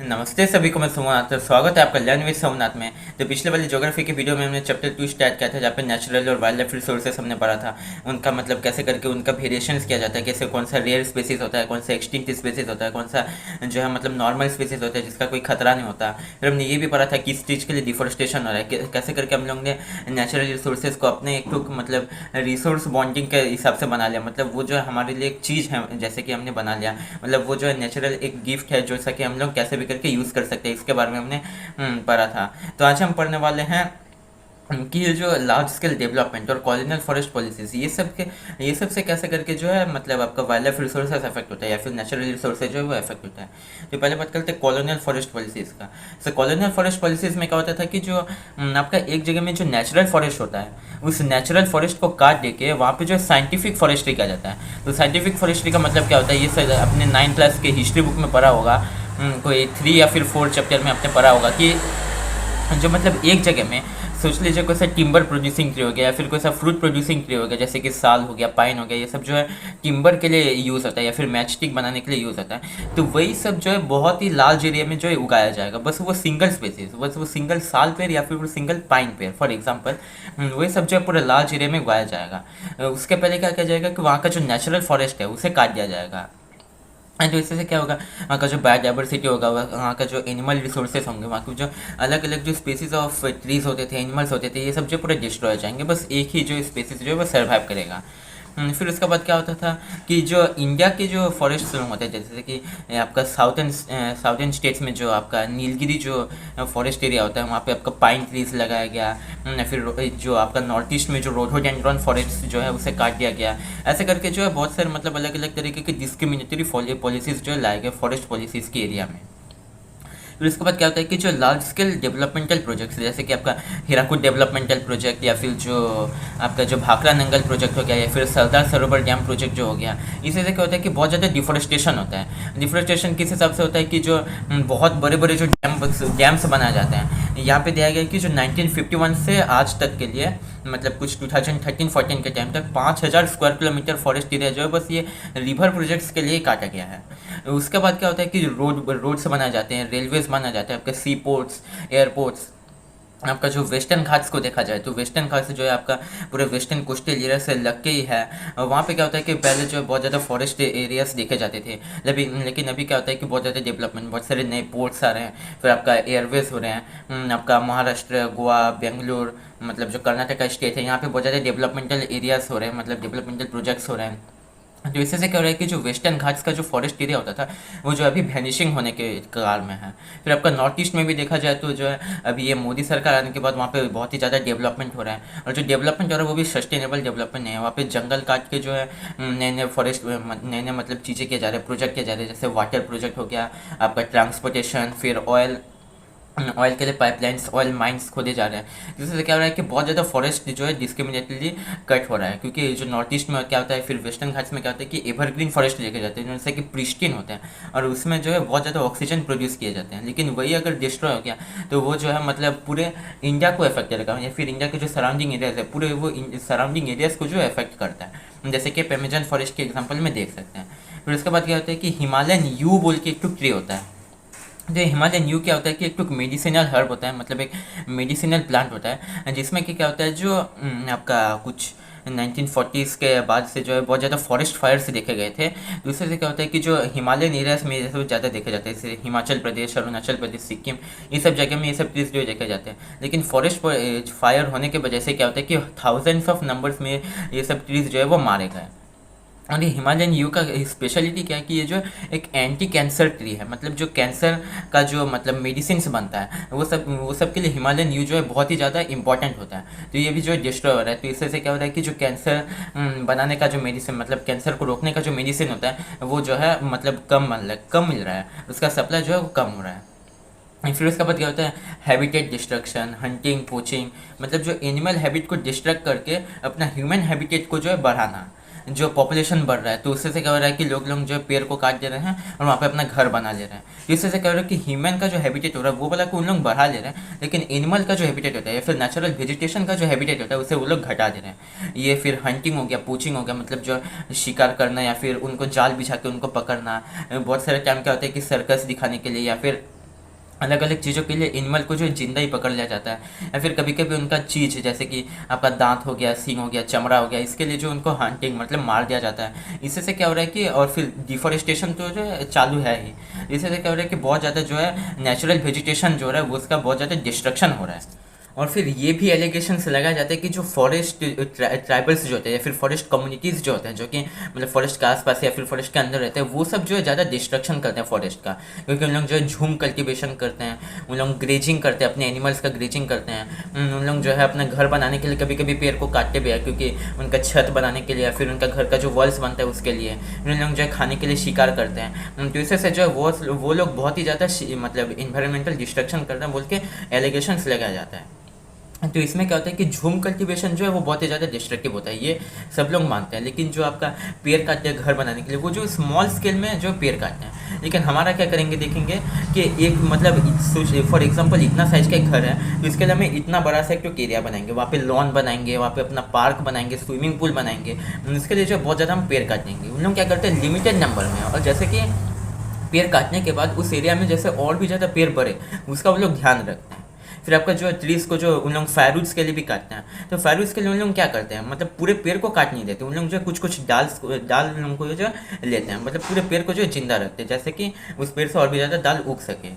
नमस्ते सभी को, मैं सोमनाथ। तो स्वागत है आपका लर्न विद सोमनाथ में। तो पिछले वाली ज्योग्राफी के वीडियो में हमने चैप्टर 2 स्टार्ट किया था, जहाँ पे नेचुरल और वाइल्ड लाइफ रिसोर्सेज हमने पढ़ा था। उनका मतलब कैसे करके उनका वेरिएशंस किया जाता है, कैसे कौन सा रेयर स्पीसीज होता है, कौन सा एक्सटिंक्ट स्पीसीज होता है, कौन सा जो है मतलब नॉर्मल स्पीसीज होता है जिसका कोई खतरा नहीं होता। फिर हमने ये भी पढ़ा था कि किस चीज़ के लिए डिफोरेस्टेशन हो रहा है, कैसे करके हम लोग ने नेचुरल रिसोर्सेज को अपने एक तो मतलब रिसोर्स बॉन्डिंग के हिसाब से बना लिया। मतलब वो जो है हमारे लिए एक चीज़ है, जैसे कि हमने बना लिया। मतलब वो जो है नेचुरल एक गिफ्ट है, जो सके हम लोग कैसे भी करके यूज़ कर सकते हैं, इसके बारे में हमने पढ़ा था। तो आज हम पढ़ने वाले हैं कि ये जो लार्ज स्केल डेवलपमेंट और कॉलोनियल फॉरेस्ट पॉलिसीज, ये सब से कैसे करके जो है मतलब आपका वाइल्ड लाइफ रिसोर्सेज अफेक्ट होता है या फिर नेचुरल रिसोर्सेज जो है वो अफेक्ट होता है। तो पहले बात करते हैं कॉलोनियल फॉरेस्ट पॉलिसीज़ का। तो कॉलोनियल फॉरेस्ट पॉलिसीज़ में क्या होता था कि जो आपका एक जगह में जो नेचुरल फॉरेस्ट होता है, उस नेचुरल फॉरेस्ट को काट दे के वहाँ पे जो साइंटिफिक फॉरेस्ट्री किया जाता है। तो साइंटिफिक फॉरेस्ट्री का मतलब क्या होता है, ये सब अपने 9 क्लास के हिस्ट्री बुक में पढ़ा होगा। कोई 3 या फिर 4 चैप्टर में आपने पढ़ा होगा कि जो मतलब एक जगह में सोच लीजिए कोई सा टिम्बर प्रोड्यूसिंग ट्री हो गया या फिर कोई सा फ्रूट प्रोड्यूसिंग ट्री हो गया, जैसे कि साल हो गया, पाइन हो गया, ये सब जो है टिम्बर के लिए यूज़ होता है या फिर मैच स्टिक बनाने के लिए यूज़ होता है। तो वही सब जो है बहुत ही लार्ज एरिया में जो है उगाया जाएगा, बस वो सिंगल स्पेसीज, बस वो सिंगल साल पेड़ या फिर वो सिंगल पाइन पेड़ फॉर एग्जाम्पल, वही सब जो है पूरे लार्ज एरिया में उगाया जाएगा। उसके पहले क्या किया जाएगा कि वहाँ का जो नेचुरल फॉरेस्ट है उसे काट दिया जाएगा। एंड तो इससे से क्या होगा, वहाँ का जो बायोडाइवर्सिटी होगा, वहाँ का जो एनिमल रिसोर्सेज होंगे, वहाँ के जो अलग अलग जो स्पेसीज ऑफ ट्रीज होते थे, एनिमल्स होते थे, ये सब जो पूरे डिस्ट्रॉय हो जाएंगे। बस एक ही जो स्पेसीज जो है वो सर्वाइव करेगा। फिर उसके बाद क्या होता था कि जो इंडिया के जो फॉरेस्ट होते हैं, जैसे कि आपका साउथर्न स्टेट्स में जो आपका नीलगिरी जो फॉरेस्ट एरिया होता है, वहाँ पे आपका पाइन ट्रीज लगाया गया। फिर जो आपका नॉर्थ ईस्ट में जो रोडोडेंड्रॉन फॉरेस्ट जो है उसे काट दिया गया। ऐसे करके जो है बहुत सारे मतलब अलग अलग तरीके की डिस्क्रिमिनेटरी पॉलिसीज़ जो है लाए गए फॉरेस्ट पॉलिसीज़ के एरिया में। फिर उसके बाद क्या होता है कि जो लार्ज स्केल डेवलपमेंटल प्रोजेक्ट्स, जैसे कि आपका हीराकुद डेवलपमेंटल प्रोजेक्ट या फिर जो आपका जो भाखड़ा नंगल प्रोजेक्ट हो गया या फिर सरदार सरोवर डैम प्रोजेक्ट जो हो गया, इससे क्या होता है कि बहुत ज़्यादा डिफोरेस्टेशन होता है। डिफोरेस्टेशन किस हिसाब से होता है कि जो बहुत बड़े बड़े जो डैम्स बनाए जाते हैं। यहाँ पे दिया गया कि जो 1951 से आज तक के लिए मतलब कुछ 2013-14 के टाइम तक 5000 स्क्वायर किलोमीटर फॉरेस्ट एरिया जो है बस ये रिवर प्रोजेक्ट्स के लिए काटा गया है। उसके बाद क्या होता है कि रोड्स बनाए जाते हैं, रेलवेज बनाए जाते हैं, आपके सी पोर्ट्स, एयरपोर्ट्स। आपका जो वेस्टर्न घाट्स को देखा जाए तो वेस्टर्न घाट्स जो है आपका पूरे वेस्टर्न कोस्टल एरिया से लग के ही है। और वहाँ पे क्या होता है कि पहले जो है बहुत ज़्यादा फॉरेस्ट एरियाज देखे जाते थे, लेकिन अभी क्या होता है कि बहुत ज़्यादा डेवलपमेंट, बहुत सारे नए पोर्ट्स आ रहे हैं, फिर आपका एयरवेज हो रहे हैं। आपका महाराष्ट्र, गोवा, बेंगलुरु, मतलब जो कर्नाटक का स्टेट है, यहाँ पे बहुत ज़्यादा डेवलपमेंटल एरियाज हो रहे हैं, मतलब डेवलपमेंटल प्रोजेक्ट्स हो रहे हैं। तो इससे से क्या हो रहा है कि जो वेस्टर्न घाट्स का जो फॉरेस्ट एरिया होता था वो जो अभी वैनिशिंग होने के कगार में है। फिर आपका नॉर्थ ईस्ट में भी देखा जाए तो जो है अभी ये मोदी सरकार आने के बाद वहाँ पे बहुत ही ज़्यादा डेवलपमेंट हो रहा है। और जो डेवलपमेंट हो रहा है वो भी सस्टेनेबल डेवलपमेंट नहीं है। वहाँ पे जंगल काट के जो है नए नए फॉरेस्ट, नए नए मतलब चीज़ें किए जा रहे हैं, प्रोजेक्ट किए जा रहे हैं, जैसे वाटर प्रोजेक्ट हो गया, आपका ट्रांसपोर्टेशन, फिर ऑयल के लिए पाइपलाइंस, ऑयल माइंस खोदे जा रहे हैं। जिससे क्या हो रहा है कि बहुत ज़्यादा फॉरेस्ट जो है डिस्क्रिमिनेटली कट हो रहा है। क्योंकि जो नॉर्थ ईस्ट में क्या होता है, फिर वेस्टर्न घाट्स में क्या होता है कि एवरग्रीन फॉरेस्ट लेके जाते हैं, जिनसे कि प्रिस्टीन होते हैं और उसमें जो है बहुत ज़्यादा ऑक्सीजन प्रोड्यूस किए जाते हैं। लेकिन वही अगर डिस्ट्रॉय हो गया तो वो जो है मतलब पूरे इंडिया को इफेक्ट करेगा, या फिर इंडिया के जो सराउंडिंग एरियाज है पूरे वो सराउंडिंग एरियाज को जो इफेक्ट करता है, जैसे कि अमेजन फॉरेस्ट के एग्जाम्पल में देख सकते हैं। फिर उसके बाद क्या होता है कि हिमालयन यू बोल के एक ट्री होता है। जो हिमालयन यू क्या होता है कि एक तो मेडिसिनल हर्ब होता है, मतलब एक मेडिसिनल प्लांट होता है, जिसमें कि क्या होता है जो आपका कुछ 1940s के बाद से जो है बहुत ज़्यादा फॉरेस्ट फायर्स देखे गए थे। दूसरे से क्या होता है कि जो हिमालयन एरियाज में जैसे ज़्यादा देखे जाते हैं, जैसे हिमाचल प्रदेश, अरुणाचल प्रदेश, सिक्किम, ये सब जगह में ये सब ट्रीज जो देखे जाते हैं। लेकिन फॉरेस्ट फायर होने की वजह से क्या होता है कि थाउजेंड्स ऑफ नंबर्स में ये सब ट्रीज जो है वो मारे गए। और ये हिमालयन यू का स्पेशलिटी क्या है कि ये जो एक एंटी कैंसर ट्री है, मतलब जो कैंसर का जो मतलब मेडिसिन बनता है वो सब के लिए हिमालयन यू जो है बहुत ही ज़्यादा इंपॉर्टेंट होता है। तो ये भी जो है डिस्ट्रॉय हो रहा है। तो इससे से क्या होता है कि जो कैंसर बनाने का जो मेडिसिन, मतलब कैंसर को रोकने का जो मेडिसिन होता है वो जो है मतलब कम मिल रहा है, उसका सप्लाई जो है वो कम हो रहा है। फिर उसके बाद क्या होता है हैबिटेट डिस्ट्रक्शन, हंटिंग, पोचिंग, मतलब जो एनिमल हैबिट को डिस्ट्रक्ट करके अपना ह्यूमन हैबिटेट को जो है बढ़ाना। जो पॉपुलेशन बढ़ रहा है तो उससे से क्या हो रहा है कि लोग जो है पेड़ को काट दे रहे हैं और वहाँ पे अपना घर बना ले रहे हैं। तो इससे से क्या हो रहा है कि ह्यूमन का जो हैबिटेट हो रहा है वो वाला को उन लोग बढ़ा ले रहे हैं, लेकिन एनिमल का जो हैबिटेट होता है या फिर नेचुरल वेजिटेशन का जो हैबिटेट होता है उसे वो लोग घटा दे रहे हैं। ये फिर हंटिंग हो गया, पोचिंग हो गया, मतलब जो शिकार करना या फिर उनको जाल बिछा के उनको पकड़ना। बहुत सारे टाइम क्या होता है कि सर्कस दिखाने के लिए या फिर अलग अलग चीज़ों के लिए एनिमल को जो है जिंदा ही पकड़ लिया जाता है, या फिर कभी कभी उनका चीज जैसे कि आपका दांत हो गया, सींग हो गया, चमड़ा हो गया, इसके लिए जो उनको हंटिंग मतलब मार दिया जाता है। इससे से क्या हो रहा है कि और फिर डिफोरेस्टेशन तो जो है चालू है ही। इससे से क्या हो रहा है कि बहुत ज़्यादा जो है नेचुरल वेजिटेशन जो हो रहा है वो उसका बहुत ज़्यादा डिस्ट्रक्शन हो रहा है। और फिर ये भी एलिगेशंस लगाया जाता है कि जो फॉरेस्ट ट्राइबल्स जो होते हैं या फिर फॉरेस्ट कम्युनिटीज़ जो होते हैं, जो कि मतलब फॉरेस्ट के आसपास या फिर फॉरेस्ट के अंदर रहते हैं, वो सब जो है ज़्यादा डिस्ट्रक्शन करते हैं फॉरेस्ट का। क्योंकि उन लोग जो है झूम कल्टीवेशन करते हैं, उन लोग ग्रेजिंग करते हैं, अपने एनिमल्स का ग्रेजिंग करते हैं। उन लोग जो है अपना घर बनाने के लिए कभी कभी पेड़ को काटते भी है, क्योंकि उनका छत बनाने के लिए या फिर उनका घर का जो वॉल्स बनता है उसके लिए उन लोग जो है खाने के लिए शिकार करते हैं। तो इससे से जो है वो लोग बहुत ही ज़्यादा मतलब इन्वायरमेंटल डिस्ट्रक्शन करते हैं बोल के एलिगेशंस लगाया जाता है। तो इसमें क्या होता है कि झूम कल्टीवेशन जो है वो बहुत ही ज़्यादा डिस्ट्रक्टिव होता है, ये सब लोग मानते हैं। लेकिन जो आपका पेड़ काटते हैं घर बनाने के लिए, वो जो स्मॉल स्केल में जो पेड़ काटते हैं। लेकिन हमारा क्या करेंगे, देखेंगे कि एक मतलब फॉर एग्जांपल इतना साइज का एक घर है, तो इसके लिए हमें इतना बड़ा सा एक एरिया बनाएंगे, वहाँ पे लॉन बनाएंगे, वहाँ पे अपना पार्क बनाएंगे, स्विमिंग पूल बनाएंगे। इसके लिए जो है बहुत ज़्यादा हम पेड़ काटेंगे। उन लोग क्या करते हैं लिमिटेड नंबर में, और जैसे कि पेड़ काटने के बाद उस एरिया में जैसे और भी ज़्यादा पेड़ बढ़े उसका वो लोग ध्यान रखते हैं। फिर आपका जो ट्रीज को जो उन लोग फायरवुड्स के लिए भी काटते हैं, तो फायरवुड्स के लिए उन लोग क्या करते हैं, मतलब पूरे पेड़ को काट नहीं देते। उन लोग जो कुछ कुछ डाल उन लोगों को जो लेते हैं, मतलब पूरे पेड़ को जो जिंदा रखते हैं, जैसे कि उस पेड़ से और भी ज़्यादा दाल उग सके।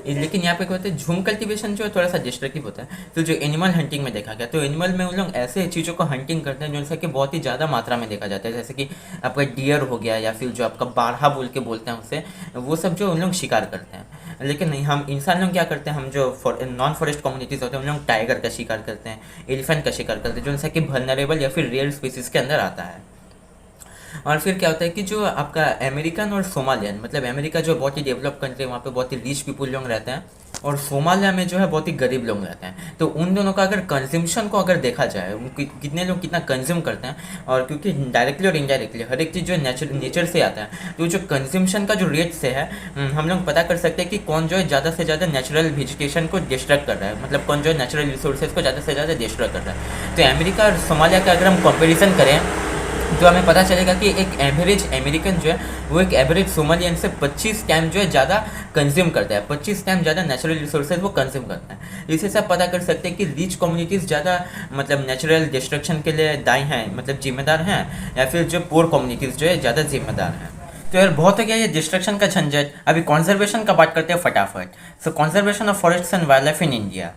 लेकिन यहाँ पे क्या होता है, झूम कल्टीवेशन जो है थोड़ा सा डिस्ट्रक्टिव होता है। तो जो एनिमल हंटिंग में देखा गया, तो एनिमल में उन लोग ऐसे चीज़ों को हंटिंग करते हैं जैसे कि बहुत ही ज़्यादा मात्रा में देखा जाता है, जैसे कि आपका डियर हो गया या फिर जो आपका बारहा बोल के बोलते हैं उसे, वो सब जो उन लोग शिकार करते हैं। लेकिन नहीं, हम इंसान लोग क्या करते हैं, हम जो नॉन फॉरेस्ट कम्युनिटीज़ होते हैं उन लोग टाइगर का शिकार करते हैं, एलिफेंट का शिकार करते हैं, जो जैसा कि वल्नरेबल या फिर रेयर स्पीसीज के अंदर आता है। और फिर क्या होता है कि जो आपका अमेरिकन और सोमालियन, मतलब अमेरिका जो बहुत ही डेवलप कंट्री है, वहाँ पे बहुत ही रिच पीपल लोग रहते हैं, और सोमालिया में जो है बहुत ही गरीब लोग रहते हैं। तो उन दोनों का अगर कंज्यूमशन को अगर देखा जाए, कितने लोग कितना कंज्यूम करते हैं, और क्योंकि डायरेक्टली और इनडायरेक्टली हर एक चीज़ जो नेचर से आता है, तो जो कंज्यूमशन का जो रेट से है, हम लोग पता कर सकते हैं कि कौन जो है ज़्यादा से ज़्यादा नेचुरल वेजिटेशन को डिस्ट्रक्ट कर रहा है, मतलब कौन जो है नेचुरल रिसोर्सेज को ज़्यादा से ज़्यादा डिस्ट्रॉय कर रहा है। तो अमेरिका और सोमालिया का अगर हम कंपेरिजन करें, तो हमें पता चलेगा कि एक एवरेज अमेरिकन जो है वो एक एवरेज सोमालियन से 25 टाइम जो है ज़्यादा कंज्यूम करता है, 25 टाइम ज़्यादा नेचुरल रिसोर्सेज वो कंज्यूम करता है। इससे सब पता कर सकते हैं कि रिच कम्युनिटीज़ ज़्यादा मतलब नेचुरल डिस्ट्रक्शन के लिए दायी हैं, मतलब जिम्मेदार हैं, या फिर जो पुअर कम्युनिटीज़ जो है ज़्यादा जिम्मेदार हैं। तो यार बहुत हो गया ये डिस्ट्रक्शन का झंझट, अभी कॉन्जर्वेशन का बात करते हैं फटाफट। So conservation of forest and wildlife in India.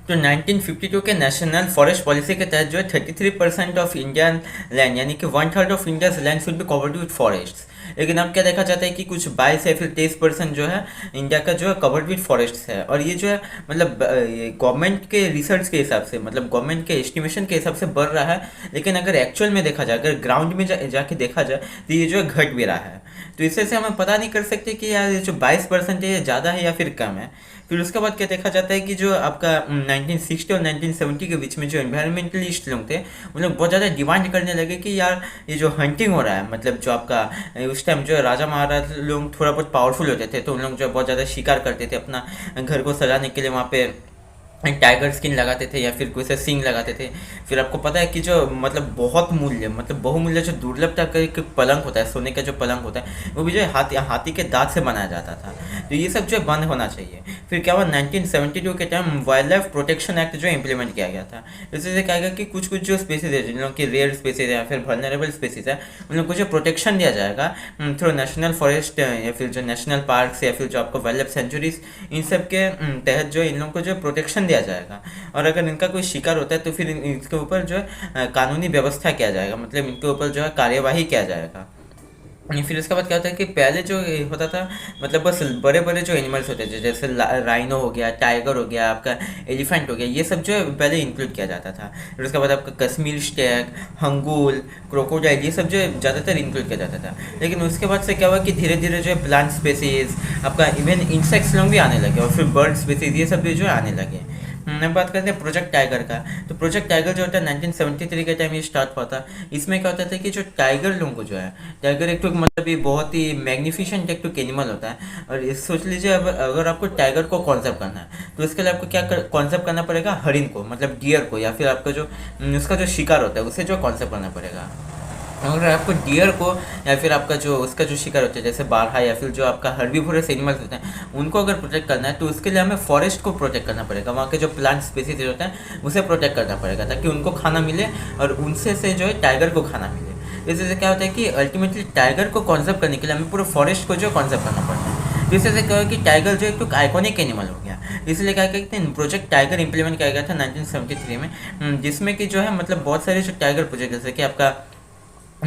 तो 1952 के नेशनल फॉरेस्ट पॉलिसी के तहत जो है 33% ऑफ इंडियन लैंड, यानी कि 1/3 of India's land should be covered with forest. लेकिन अब क्या देखा जाता है कि कुछ 22 या फिर 23% जो है इंडिया का जो है कवर्ड विद फॉरेस्ट है। और ये जो है मतलब गवर्नमेंट के रिसर्च के हिसाब से, मतलब गवर्नमेंट के एस्टिमेशन के हिसाब से बढ़ रहा है। लेकिन अगर एक्चुअल में देखा जाए, अगर ग्राउंड में जाके देखा जाए, तो ये जो है घट भी रहा है। तो इससे से हमें पता नहीं कर सकते कि यार ये जो 22% है ये ज़्यादा है या फिर कम है। फिर उसके बाद क्या देखा जाता है कि जो आपका 1960 और 1970 के बीच में जो एनवायरमेंटलिस्ट लोग थे, उन लोग बहुत ज़्यादा डिमांड करने लगे कि यार ये जो हंटिंग हो रहा है, मतलब जो आपका उस टाइम जो राजा महाराज लोग थोड़ा बहुत पावरफुल होते थे, तो उन लोग जो बहुत ज़्यादा शिकार करते थे अपना घर को सजाने के लिए, वहाँ पे टाइगर स्किन लगाते थे या फिर कोई से सींग लगाते थे। फिर आपको पता है कि जो मतलब बहुत मूल्य, मतलब बहुमूल्य जो दुर्लभ टाइप का एक पलंग होता है, सोने का जो पलंग होता है, वो भी जो है हाथी के दांत से बनाया जाता था। तो ये सब जो है बंद होना चाहिए। फिर क्या हुआ, 1972 के time wild life protection act जो इम्प्लीमेंट किया गया था। इससे क्या गया कि कुछ कुछ जो स्पेसीज है, जिन लोगों की रेयर स्पेसीज है या फिर वल्नरेबल स्पेसीज है, उन लोगों को जो प्रोटेक्शन दिया जाएगा थ्रू नेशनल फॉरेस्ट या फिर जो नेशनल पार्क्स या फिर जो आपको वाइल्ड लाइफ सेंचुरीज, इन सब के तहत जो इन लोगों को जो प्रोटेक्शन दिया जाएगा। और अगर इनका कोई शिकार होता है तो फिर इसके ऊपर जो है कानूनी व्यवस्था किया जाएगा, मतलब इनके ऊपर जो है कार्यवाही किया जाएगा। फिर उसके बाद क्या होता है कि पहले जो होता था, मतलब बस बड़े बड़े जो एनिमल्स होते थे, जैसे राइनो हो गया, टाइगर हो गया, आपका एलिफेंट हो गया, ये सब जो है पहले इंक्लूड किया जाता था। फिर उसके बाद आपका कश्मीर स्टैग, हंगूल, क्रोकोडाइल, ये सब जो है ज़्यादातर इंक्लूड किया जाता था। लेकिन उसके बाद से क्या हुआ कि धीरे धीरे जो है प्लांट स्पेसीज, आपका इवन इंसेक्ट्स लोग भी आने लगे, और फिर बर्ड स्पेसीज, ये सब भी जो है आने लगे। हम बात करते हैं प्रोजेक्ट टाइगर का। तो प्रोजेक्ट टाइगर जो होता है 1973 के टाइम ये स्टार्ट हुआ था। इसमें क्या होता था कि जो टाइगर लोगों को जो है, टाइगर एक तो मतलब ये बहुत ही मैग्निफिशेंट एक तो एनिमल होता है। और इस सोच लीजिए, अगर आपको टाइगर को कॉन्जर्व करना है तो इसके लिए आपको क्या कॉन्जर्व करना पड़ेगा, हरिण को, मतलब डियर को, या फिर आपका जो उसका जो शिकार होता है उसे जो कॉन्जर्व करना पड़ेगा। अगर आपको डियर को या फिर आपका जो उसका जो शिकार होता है जैसे बारहा या फिर जो आपका हर्बीवोरस एनिमल्स होते हैं उनको अगर प्रोटेक्ट करना है तो उसके लिए हमें फॉरेस्ट को प्रोटेक्ट करना पड़ेगा, वहाँ के जो प्लांट स्पीसीज होते हैं उसे प्रोटेक्ट करना पड़ेगा ताकि उनको खाना मिले और उनसे से जो है टाइगर को खाना मिले। इससे क्या होता है कि अल्टीमेटली टाइगर को कॉन्जर्व करने के लिए हमें पूरे फॉरेस्ट को जो कॉन्जर्व करना पड़ता है। तो इससे क्या है कि टाइगर जो एक आइकॉनिक एनिमल हो गया, इसलिए क्या कहते हैं प्रोजेक्ट टाइगर इंप्लीमेंट किया गया था 1973 में, जिसमें कि जो है मतलब बहुत सारे जो टाइगर प्रोजेक्ट जैसे कि आपका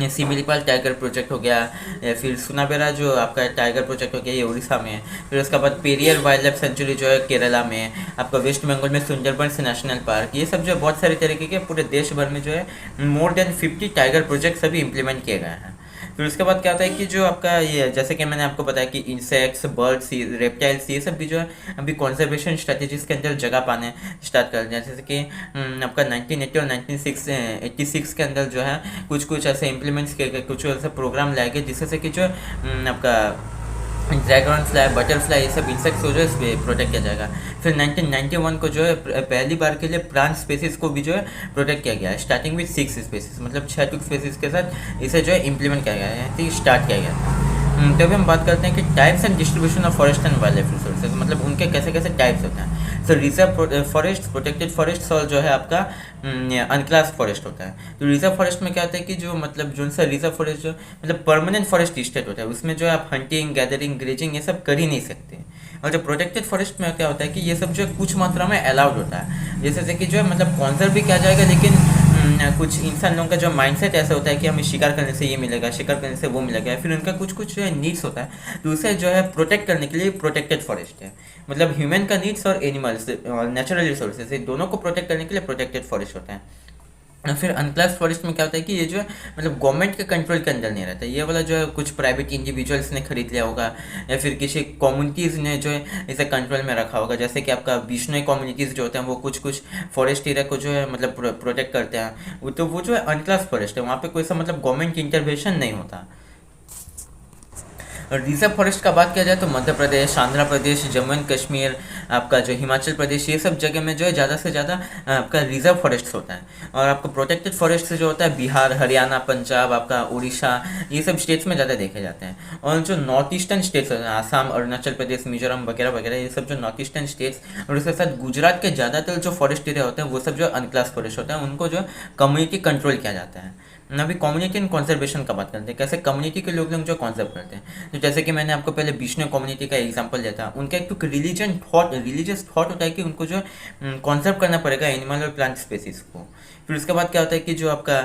सिमिलीपाल टाइगर प्रोजेक्ट हो गया, या फिर सुनाबेरा जो आपका टाइगर प्रोजेक्ट हो गया ये उड़ीसा में है। फिर उसके बाद पेरियर वाइल्ड लाइफ सेंचुरी जो है केरला में, आपका वेस्ट बंगाल में सुंदरबंस नेशनल पार्क, ये सब जो है बहुत सारे तरीके के पूरे देश भर में जो है मोर देन 50 टाइगर प्रोजेक्ट सभी इंप्लीमेंट किए गए हैं। फिर उसके बाद क्या होता है कि जो आपका ये जैसे कि मैंने आपको बताया कि इंसेक्ट्स, बर्ड्स, रेप्टाइल्स ये सब भी जो है अभी कंजर्वेशन स्ट्रेटेजीज के अंदर जगह पाने स्टार्ट कर दिया। जैसे कि आपका 1980 और 1986 के अंदर जो है कुछ कुछ ऐसे इम्प्लीमेंट्स किए गए, कुछ ऐसे प्रोग्राम लाए गए जिससे कि जो आपका ड्रैगन फ्लाई, बटरफ्लाई ये सब इंसेक्ट्स को जो है प्रोटेक्ट किया जाएगा। फिर 1991 को जो है पहली बार के लिए प्लांट स्पेसिस को भी जो है प्रोटेक्ट किया गया है, स्टार्टिंग विद 6 स्पेसिस, मतलब 6 स्पेसिस के साथ इसे जो है इम्प्लीमेंट किया गया है, तो स्टार्ट किया गया था। तो अभी हम बात करते हैं कि types and distribution of forest and wild life resources, मतलब उनके कैसे कैसे टाइप्स होते हैं। सो रिजर्व फॉरेस्ट, प्रोटेक्टेड फॉरेस्ट और जो है आपका अनक्लास फॉरेस्ट होता है। तो रिजर्व फॉरेस्ट में क्या होता है कि जो मतलब जो सा रिजर्व फॉरेस्ट जो मतलब परमानेंट फॉरेस्ट स्टेट होता है उसमें जो है आप हंटिंग, गैदरिंग, ग्रेजिंग ये सब कर ही नहीं सकते। और जो प्रोटेक्टेड फॉरेस्ट में क्या होता है कि ये सब जो है कुछ मात्रा में अलाउड होता है, जैसे कि जो है मतलब कॉन्जर्व भी किया जाएगा, लेकिन कुछ इंसान लोगों का जो माइंडसेट ऐसा होता है कि हमें शिकार करने से ये मिलेगा, शिकार करने से वो मिलेगा, फिर उनका कुछ कुछ जो है नीड्स होता है, तो उसे जो है प्रोटेक्ट करने के लिए प्रोटेक्टेड फॉरेस्ट है। मतलब ह्यूमन का नीड्स और एनिमल्स और नेचुरल रिसोर्सेज दोनों को प्रोटेक्ट करने के लिए प्रोटेक्टेड फॉरेस्ट होता है। और फिर अनक्लास फॉरेस्ट में क्या होता है कि ये जो है मतलब गवर्नमेंट के कंट्रोल के अंदर नहीं रहता, ये वाला जो है कुछ प्राइवेट इंडिविजुअल्स ने खरीद लिया होगा या फिर किसी कम्युनिटीज़ ने जो है इसे कंट्रोल में रखा होगा। जैसे कि आपका बिश्नोई कम्युनिटीज़ जो होते हैं वो कुछ कुछ फॉरेस्ट एरिया को जो है मतलब प्रोटेक्ट करते हैं, तो वो जो है अनक्लास फॉरेस्ट है, वहाँ पे कोई सा मतलब गवर्नमेंट इंटरवेंशन नहीं होता। और रिजर्व फॉरेस्ट का बात किया जाए तो मध्य प्रदेश, आंध्र प्रदेश, जम्मू एंड कश्मीर, आपका जो हिमाचल प्रदेश, ये सब जगह में जो है ज़्यादा से ज़्यादा आपका रिजर्व फॉरेस्ट होता है। और आपका प्रोटेक्टेड फॉरेस्ट जो होता है बिहार, हरियाणा, पंजाब, आपका उड़ीसा, ये सब स्टेट्स में ज़्यादा देखे जाते हैं। और जो नॉर्थ ईस्टर्न स्टेट्स होते हैं आसाम, अरुणाचल प्रदेश, मिजोरम वगैरह वगैरह, ये सब जो नॉर्थ ईस्टर्न स्टेट्स और उसके साथ गुजरात के ज़्यादातर जो फॉरेस्ट एरिया होते हैं वो सब जो अनक्लास फॉरेस्ट होता है, उनको जो कम्युनिटी कंट्रोल किया जाता है। अभी कम्युनिटी एंड कॉन्जर्वेशन का बात करते हैं, कैसे कम्युनिटी के लोग जो कॉन्जर्व करते हैं। तो जैसे कि मैंने आपको पहले बिश्नोई कम्युनिटी का एग्जांपल दिया था, उनका एक तो रिलीजियस थॉट होता है कि उनको जो कॉन्जर्व करना पड़ेगा एनिमल और प्लांट स्पेसीज को। फिर उसके बाद क्या होता है कि जो आपका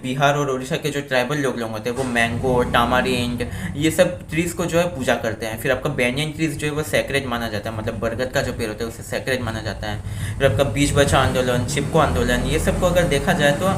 बिहार और उड़ीसा के जो ट्राइबल लोग होते हैं वो मैंगो, टामारिंड ये सब ट्रीज़ को जो है पूजा करते हैं। फिर आपका बैंयन ट्रीज जो है वो सेक्रेड माना जाता है, मतलब बरगद का जो पेड़ होता है उसे सेक्रेड माना जाता है। फिर आपका बीच बचाओ आंदोलन, चिपको आंदोलन, ये सब को अगर देखा जाए तो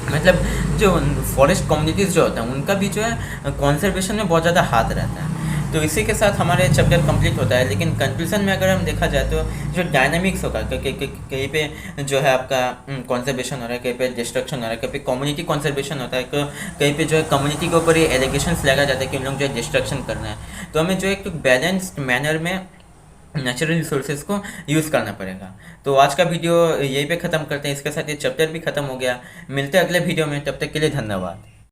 मतलब जो फॉरेस्ट कम्युनिटीज़ जो होता है उनका भी जो है कॉन्जर्वेशन में बहुत ज़्यादा हाथ रहता है। तो इसी के साथ हमारे चैप्टर कंप्लीट होता है, लेकिन कंक्लूजन में अगर हम देखा जाए तो जो डायनामिक्स होगा कहीं पे जो है आपका कॉन्जर्वेशन हो रहा है, कहीं पे डिस्ट्रक्शन हो रहा है, कहीं पे कम्युनिटी कॉन्जर्वेशन होता है, कहीं पे जो है कम्युनिटी के ऊपर ये एलिगेशंस लगाया जाता है कि उन लोग जो है डिस्ट्रक्शन करना है। तो हमें जो एक बैलेंस्ड मैनर में नेचुरल रिसोर्सेज को यूज़ करना पड़ेगा। तो आज का वीडियो यहीं पे ख़त्म करते हैं, इसके साथ ये चैप्टर भी ख़त्म हो गया। मिलते हैं अगले वीडियो में, तब तक के लिए धन्यवाद।